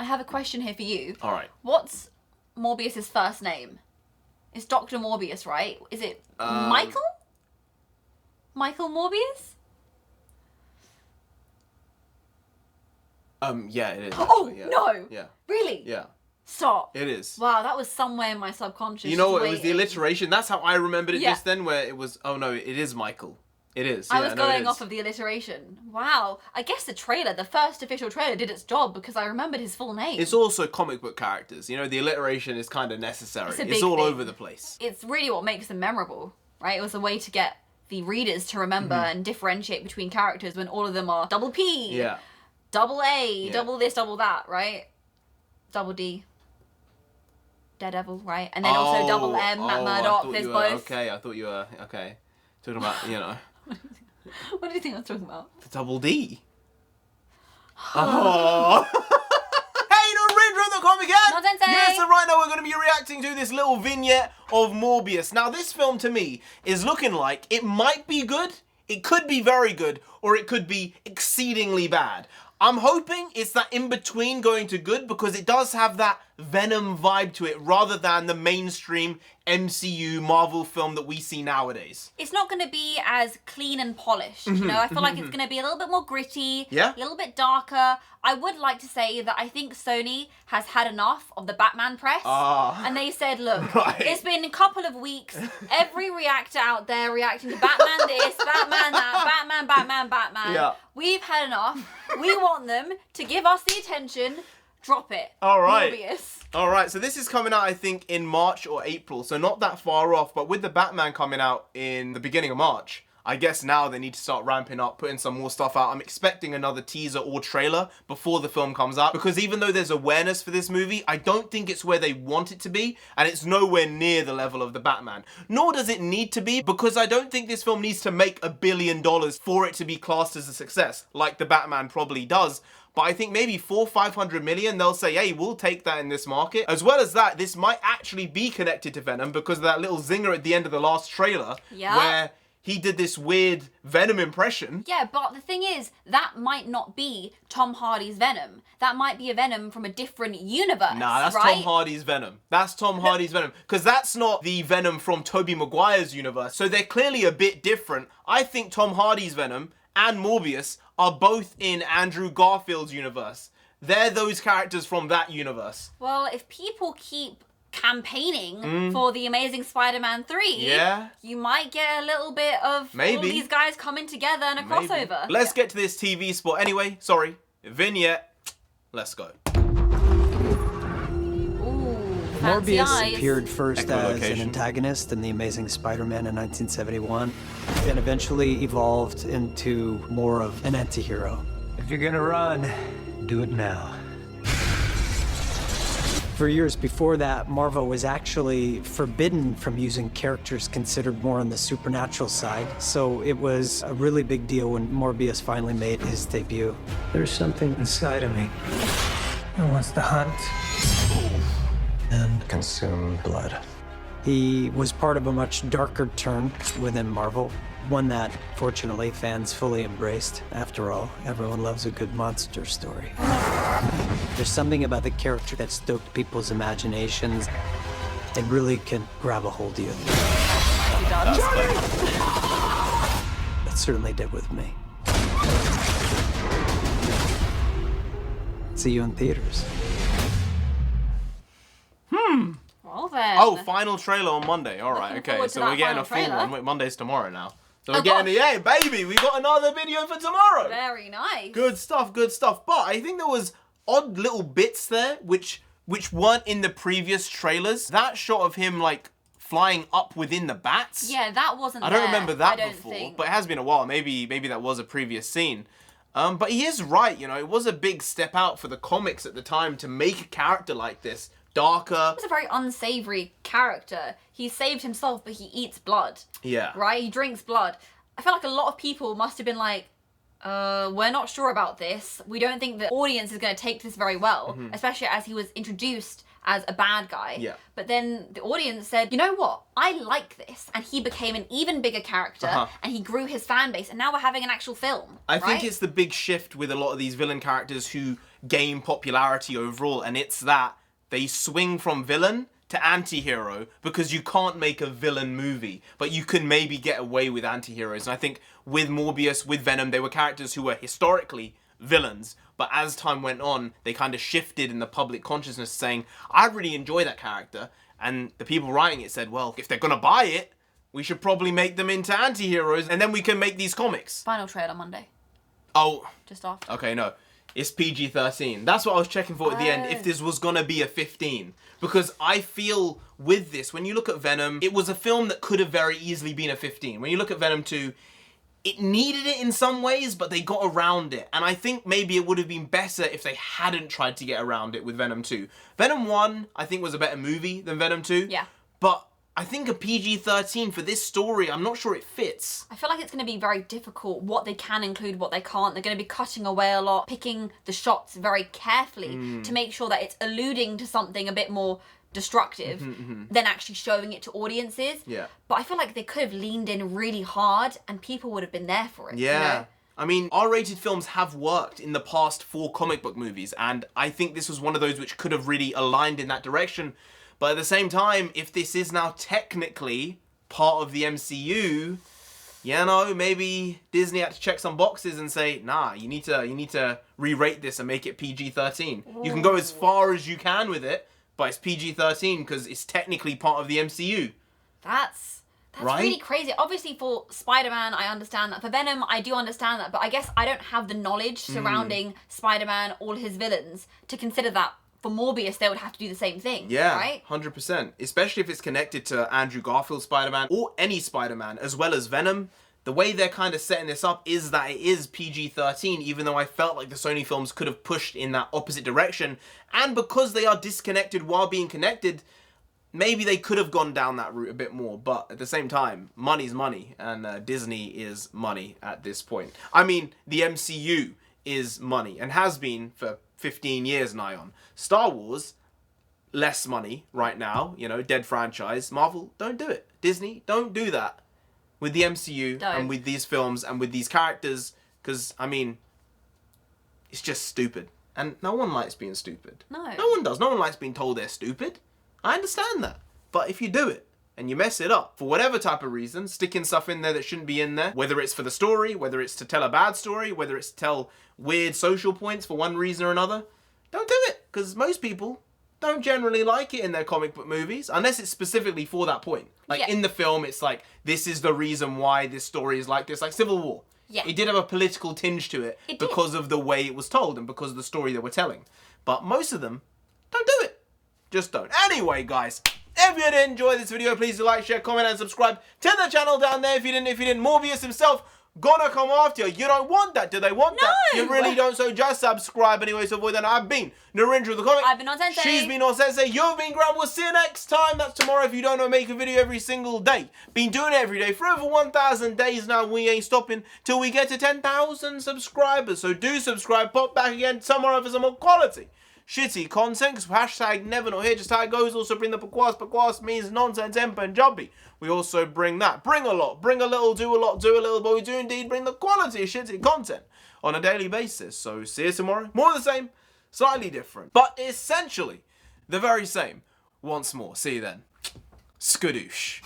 I have a question here for you. All right. What's Morbius's first name? It's Dr. Morbius, right? Is it Michael? Michael Morbius? Yeah, it is. Oh, yeah. no! Yeah. Really? Yeah. Stop. It is. Wow, that was somewhere in my subconscious. You know what? It waiting. was the alliteration. That's how I remembered it Yeah. just then, where it was, oh no, it is Michael. It is. I was going off of the alliteration. Wow. I guess the first official trailer did its job because I remembered his full name. It's also comic book characters. You know, the alliteration is kind of necessary. It's all over the place. It's really what makes them memorable, right? It was a way to get the readers to remember and differentiate between characters when all of them are double P, double A, double this, double that, right? Double D. Daredevil, right? And then also double M, Matt Murdock, there's both. Okay, I thought you were, okay. Talking about, you know. What do you think I was talking about? The double D. Oh. Hey, NarendraTheComic again! Yes, and right now we're going to be reacting to this little vignette of Morbius. Now, this film, to me, is looking like it might be good, it could be very good, or it could be exceedingly bad. I'm hoping it's that in-between going to good because it does have that Venom vibe to it rather than the mainstream MCU Marvel film that we see nowadays. It's not going to be as clean and polished, you know? I feel like it's going to be a little bit more gritty, a little bit darker. I would like to say that I think Sony has had enough of the Batman press. And they said, look, it's been a couple of weeks. Every reactor out there reacting to Batman this, Batman that, Batman. Yeah. We've had enough. We want them to give us the attention. Drop it. All right. Morbius. All right, so this is coming out, I think, in March or April, so not that far off. But with the Batman coming out in the beginning of March, I guess now they need to start ramping up, putting some more stuff out. I'm expecting another teaser or trailer before the film comes out, because even though there's awareness for this movie, I don't think it's where they want it to be, and it's nowhere near the level of the Batman. Nor does it need to be, because I don't think this film needs to make $1 billion for it to be classed as a success, like the Batman probably does. But I think maybe 400-500 million, they'll say, hey, we'll take that in this market. As well as that, this might actually be connected to Venom because of that little zinger at the end of the last trailer where he did this weird Venom impression. Yeah, but the thing is, that might not be Tom Hardy's Venom. That might be a Venom from a different universe, Nah, that's Tom Hardy's Venom. That's Tom Hardy's Venom. Because that's not the Venom from Tobey Maguire's universe. So they're clearly a bit different. I think Tom Hardy's Venom and Morbius are both in Andrew Garfield's universe. They're those characters from that universe. Well, if people keep campaigning for the Amazing Spider-Man 3, you might get a little bit of all these guys coming together in a crossover. Let's get to this TV spot. Anyway, sorry, vignette. Let's go. Morbius appeared first as an antagonist in The Amazing Spider-Man in 1971, and eventually evolved into more of an anti-hero. If you're gonna run, do it now. For years before that, Marvel was actually forbidden from using characters considered more on the supernatural side, so it was a really big deal when Morbius finally made his debut. There's something inside of me that wants to hunt and consume blood. He was part of a much darker turn within Marvel, one that, fortunately, fans fully embraced. After all, everyone loves a good monster story. There's something about the character that stoked people's imaginations. It really can grab a hold of you. It certainly did with me. See you in theaters. Well then. Oh, final trailer on Monday. All right, okay. So we're getting a full one. Wait, Monday's tomorrow now. So we're getting the baby. We got another video for tomorrow. Very nice. Good stuff, good stuff. But I think there was odd little bits there which weren't in the previous trailers. That shot of him like flying up within the bats. Yeah, that wasn't. I don't remember that before, but it has been a while. Maybe that was a previous scene. But he is right. You know, it was a big step out for the comics at the time to make a character like this. Darker. He's a very unsavory character. He saved himself, but he eats blood. Yeah. Right? He drinks blood. I feel like a lot of people must have been like, we're not sure about this. We don't think the audience is going to take this very well, especially as he was introduced as a bad guy. Yeah. But then the audience said, you know what? I like this. And he became an even bigger character and he grew his fan base. And now we're having an actual film. I think it's the big shift with a lot of these villain characters who gain popularity overall, and it's that they swing from villain to anti-hero because you can't make a villain movie, but you can maybe get away with anti-heroes. And I think with Morbius, with Venom, they were characters who were historically villains, but as time went on, they kind of shifted in the public consciousness saying, I really enjoy that character, and the people writing it said, well, if they're gonna buy it, we should probably make them into anti-heroes, and then we can make these comics. Final trailer Monday. Oh. Just after. Okay, no. It's PG-13. That's what I was checking for at the end, if this was gonna be a 15. Because I feel with this, when you look at Venom, it was a film that could have very easily been a 15. When you look at Venom 2, it needed it in some ways, but they got around it. And I think maybe it would have been better if they hadn't tried to get around it with Venom 2. Venom 1, I think, was a better movie than Venom 2. Yeah. But I think a PG-13 for this story, I'm not sure it fits. I feel like it's going to be very difficult what they can include, what they can't. They're going to be cutting away a lot, picking the shots very carefully to make sure that it's alluding to something a bit more destructive than actually showing it to audiences. Yeah. But I feel like they could have leaned in really hard and people would have been there for it. Yeah. You know? I mean, R-rated films have worked in the past for comic book movies, and I think this was one of those which could have really aligned in that direction. But at the same time, if this is now technically part of the MCU, you know, maybe Disney had to check some boxes and say, nah, you need to re-rate this and make it PG-13. You can go as far as you can with it, but it's PG-13 because it's technically part of the MCU. That's right? really crazy. Obviously for Spider-Man, I understand that. For Venom, I do understand that. But I guess I don't have the knowledge surrounding Spider-Man, all his villains, to consider that for Morbius, they would have to do the same thing. Yeah, right? 100%. Especially if it's connected to Andrew Garfield's Spider-Man or any Spider-Man, as well as Venom. The way they're kind of setting this up is that it is PG-13, even though I felt like the Sony films could have pushed in that opposite direction. And because they are disconnected while being connected, maybe they could have gone down that route a bit more. But at the same time, money's money, and Disney is money at this point. I mean, the MCU is money, and has been for 15 years nigh on. Star Wars, less money right now, you know, dead franchise. Marvel, don't do it. Disney, don't do that with the MCU and with these films and with these characters, because, I mean, it's just stupid. And no one likes being stupid. No. No one does. No one likes being told they're stupid. I understand that. But if you do it, and you mess it up, for whatever type of reason, sticking stuff in there that shouldn't be in there, whether it's for the story, whether it's to tell a bad story, whether it's to tell weird social points for one reason or another, don't do it. Because most people don't generally like it in their comic book movies, unless it's specifically for that point. Like in the film, it's like, this is the reason why this story is like this, like Civil War. Yeah. It did have a political tinge to it because of the way it was told and because of the story they were telling. But most of them, don't do it. Just don't. Anyway, guys, if you did enjoy this video, please do like, share, comment, and subscribe to the channel down there. If you didn't, Morbius himself gonna come after you. You don't want that. Do they want that? You really don't, so just subscribe anyway to avoid that. I've been NarendraTheComic. I've been NonSensei. She's been NonSensei. You've been Graham. We'll see you next time. That's tomorrow if you don't know, make a video every single day. Been doing it every day for over 1,000 days now. We ain't stopping till we get to 10,000 subscribers. So do subscribe. Pop back again tomorrow for some more quality shitty content, because hashtag never not here, just how it goes. Also bring the pakwas. Pakwas means nonsense in Punjabi. We also bring that. Bring a lot, bring a little, do a lot, do a little, but we do indeed bring the quality of shitty content on a daily basis. So see you tomorrow. More of the same, slightly different, but essentially the very same. Once more. See you then. Skadoosh.